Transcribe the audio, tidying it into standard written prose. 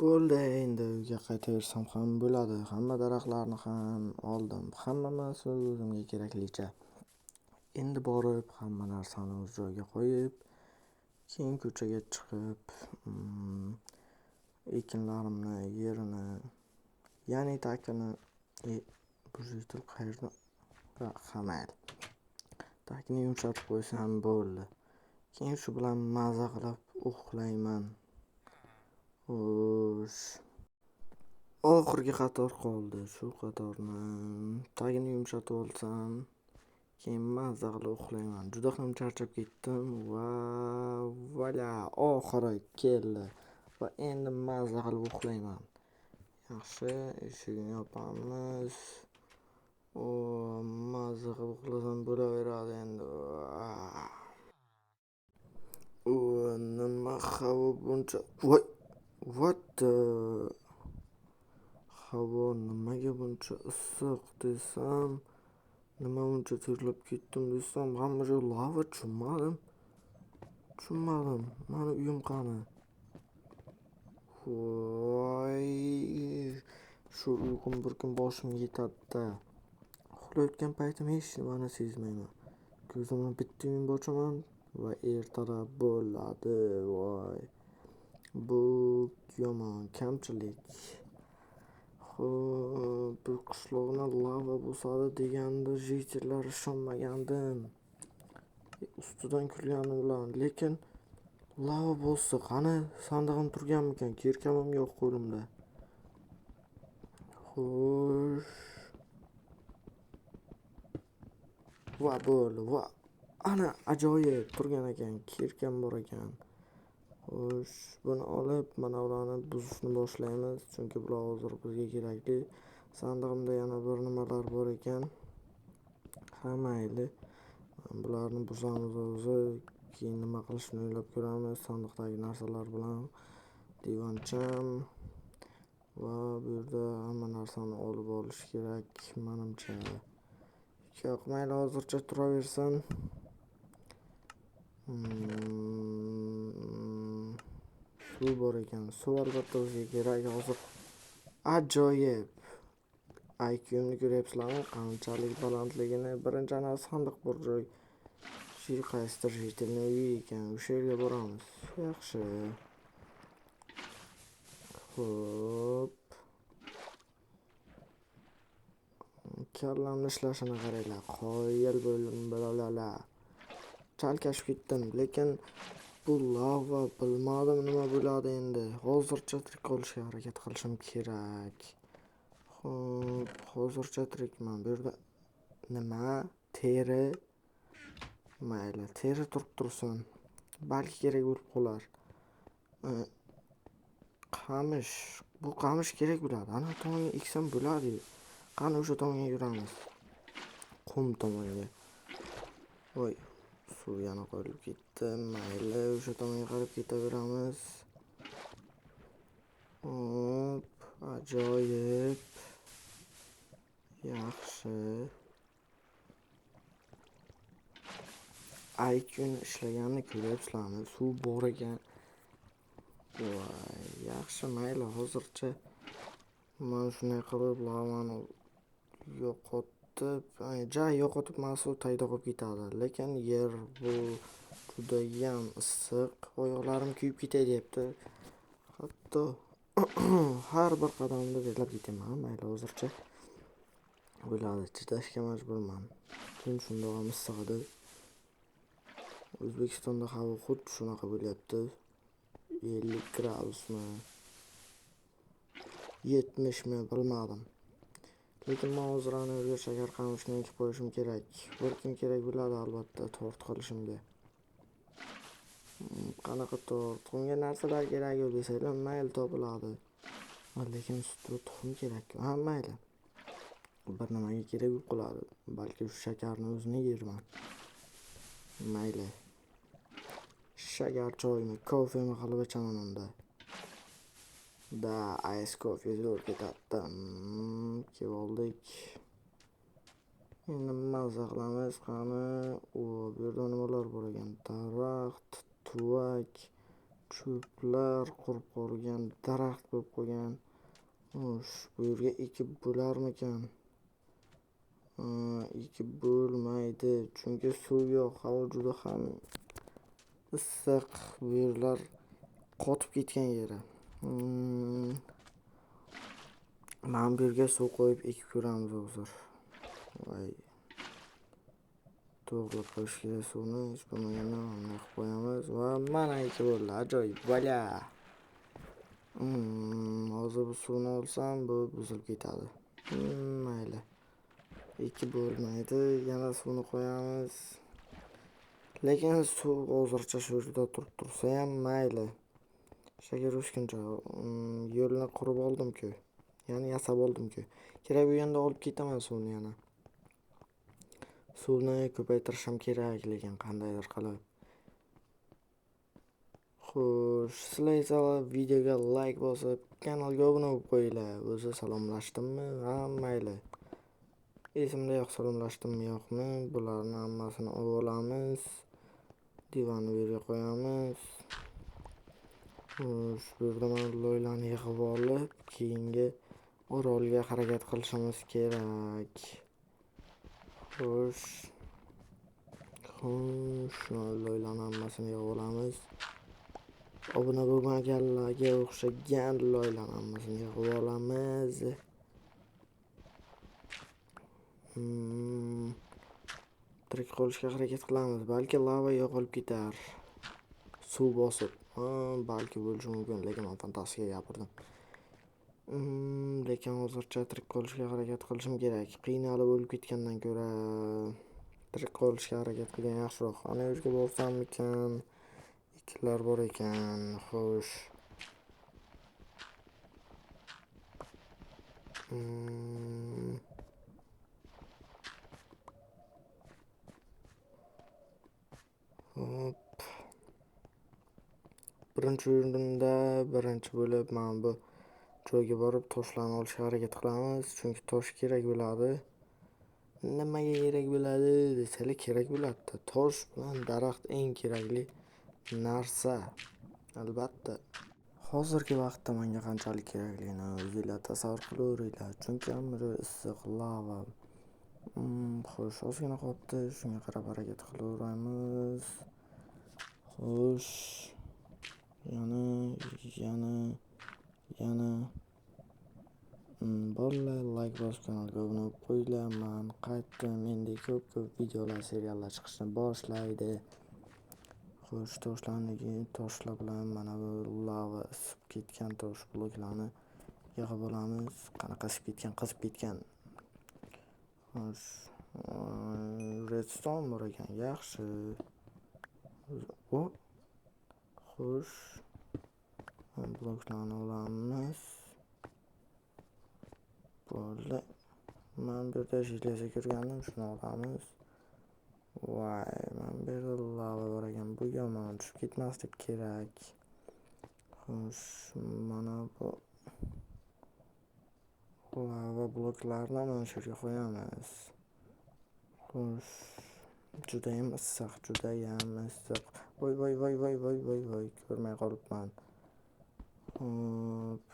Bo'ldi, endi uyga qaytaversam ham bo'ladi. Hamma daraxtlarni ham oldim. Hamma mas'ul o'zimga keraklicha. Endi borib hamma narsani o'z joyiga qo'yib, keyin ko'chaga chiqib, ekinlarimni, yerini, ya'ni takini, bu jitil qayerda? Mayli. Takini yumshatib qo'ysam bo'ldi. Keyin shu bilan maza qilib uxlayman. Xo'sh. Oxirgi qator qoldi. Shu qatorni tagini yumshatib olsam, keyin maza qilib uxlayman. Juda ham charchab ketdim va vala oxiri keldi. Va endi maza qilib uxlayman. Yaxshi, eshikni yopamiz. Maza qilib uxlasam bo'laveradi endi. Nima havo buncha... What the... Havo nimaga buncha issiq desam, nima buncha terlab ketdim desam, hamma joy lava, tushunmadim. Mani uyim qani? Voy, shu uyqum bir kun boshimga yetadi-da. Uxlayotgan paytim hech nimani sezmayman. Ko'zimni bitta yumib ochaman va ertalab bo'ladi. Voy, bu yomon kamchilik. Bu qishloqni lava bosadi deganda jitirlar ishonmagandim. Ustidan kulganim bilan, lekin lava bosdi. Qani sandig'im turganmikan? Kirkamim yo'q qo'limda. Xo'sh. Va bo'ldi. Va ana ajoyib turgan ekan, kirkam bor ekan. Xo'sh, buni olib mana ularni buzishni boshlaymiz, chunki bular hozir bizga kerakli. Sandig'imda yana bir nimalar bor ekan. Mayli. Bularni buzamiz o'zi, keyin nima qilishni o'ylab ko'ramiz. Sandiqdagi narsalar bilan divoncham va bu yerda hamma narsani olib olish kerak, menimcha. Yo'q, mayli, hozircha turaversin. Suv bor ekan. Suv albatta o'ziga kerak hozir. Ajoyib. IQ'mni ko'ryapsizlarmi? Qanchalik balandligini. Birinchi sandiq bor joy. Qaysidir jitilni uyi ekan. O'sha yerga boramiz. Yaxshi. Xo'p. Kallamni ishlashini qaranglar. Qoyil bo'lalalar. Chalkashib ketdim, lekin bu lava bilmadim nima bo'ladi endi. Hozircha tirik qolishga harakat qilishim kerak. Xo'p, hozircha tirikman. Bu yerda nima? Teri. Mayli, teri tursin. Balki kerak bo'lib qolar. Qamish. Bu qamish kerak bo'ladi. Ana tomonga eksam bo'ladi. Qani o'sha tomonga yuramiz. Qum tomonga. Voy, suv yana qo'yilib ketdi. Mayli, o'sha tomonga qarab ketaveramiz. Hop, ajoyib. Yaxshi. IQ'ni ishlaganini ko'ryapsizlarmi? Suv bor ekan. Voy, yaxshi, mayli, hozircha mana shunday qilib lavani yo'qotib suv tagida qolib ketadi. Lekin yer bu judayam issiq. Oyoqlarim kuyib ketay deyapti. Hatto har bir qadamda terlab ketaman. Mayli, hozircha bo'ladi. Chidashga majburman. Kun shundoq ham issiq edi. O'zbekistonda havo xuddi shunaqa bo'lyapti. 50 gradusmi, 70mi bilmadim. Lekin men hozir ana yerga shakar qamishni ekib qo'yishim kerak. Bir kun kerak bo'ladi albatta tort qilishimga. Qanaqa tort? Unga narsalar kerak desanglar, mayli topiladi. Lekin sutga tuxum kerak. Mayli. Bir nimaga kerak bo'lib qoladi. Balki shu shakarni o'zini yerman. Mayli. Shakar choymi, kofemi qilib ichaman unda. Ice coffee zo'r ketadi. Kelib oldik. Endi maza qilamiz. Qani, bu yerda nimalar bor ekan? Daraxt, tuvak, cho'plar qurib qolgan, daraxt bo'lib qolgan. Xo'sh, bu yerga ekib bo'larmikan? Ekib bo'lmaydi, chunki suv yo'q, havo juda ham issiq. Bu yerlar qotib ketgan yeri. Mana bu yerga suv qo'yib ekib ko'ramiz hozir. Voy. To'g'ri qo'yish kerak suvni, hech bo'lmaganda mana qilib qo'yamiz va mana ekib bo'ldi. Ajoyib, valya. Hozir bu suvni olsam, bu buzilib ketadi. Mayli. Ekib bo'lmaydi, yana suvni qo'yamiz. Lekin suv hozircha shu yerda turib tursa ham mayli. Shakar o'shguncha yo'lni qurib oldim-ku. Ya'ni yasab oldim-ku. Kerak bo'lganda olib ketaman suvni yana. Suvni ko'paytirishim kerak, lekin qandaydir qilib. Xo'sh, sizlar esa videoga like bosib, kanalga obuna bo'lib qo'yinglar. O'zi salomlashdimmi? Ha, mayli. Esimda yo'q, salomlashdimmi yo'qmi? Bularni hammasini olamiz. Divonni bu yerga qo'yamiz. Xo'sh, bu yerda mana loylarni yig'ib olib, keyingi orolga harakat qilishimiz kerak. Xo'sh, loylarni hammasini yig'ib olamiz. Obuna bo'lmaganlarga o'xshagan loylarni hammasini yig'ib olamiz. Tirik qolishga harakat qilamiz. Balki lava yo'qolib ketar. Suv bosib. Balki bo'lishi mumkin, lekin men fantastika gapirdim. Lekin hozircha tirik qolishga harakat qilishim kerak. Qiynalib o'lib ketgandan ko'ra tirik qolishga harakat qilgan yaxshiroq. Ana yerga borsammikan? Ekinlar bor ekan. Xo'sh. Hop. Birinchi o'rinda birinchi bo'lib mana bu joyga borib toshlarni olishga harakat qilamiz, chunki tosh kerak bo'ladi. Nimaga kerak bo'ladi desalar, kerak bo'ladi. Tosh bilan daraxt eng kerakli narsa. Albatta. Hozirgi vaqtda menga qanchalik kerakligini o'zingizlar tasavvur qilaveringlar, chunki hamma joy issiq, lava. Xo'sh, ozgina qolibdi, shunga qarab harakat qilaveramiz. Xo'sh. Yana. Bolalar, like bosib kanalga obuna bo'lib qo'yinglar. Men qaytdim. Endi ko'p videolar, seriallar chiqishni boshlaydi. Xo'sh, toshlar bilan mana bu lava isib ketgan tosh bloklarni yig'ib olamiz. Qanaqa qizib ketgan. Xo'sh, redstone bor ekan, yaxshi. Xo'sh, bloklarni olamiz. Bo'ldi. Men bu yerda jeleza ko'rgandim, shuni olamiz. Voy, men bu yerda lava bor ekan. Bu yomon, tushib ketmaslik kerak. Xo'sh, mana bu lava bloklarini mana shu yerga qo'yamiz. Xo'sh, judayam issiq. Voy, ko'rmay qolibman. Hop.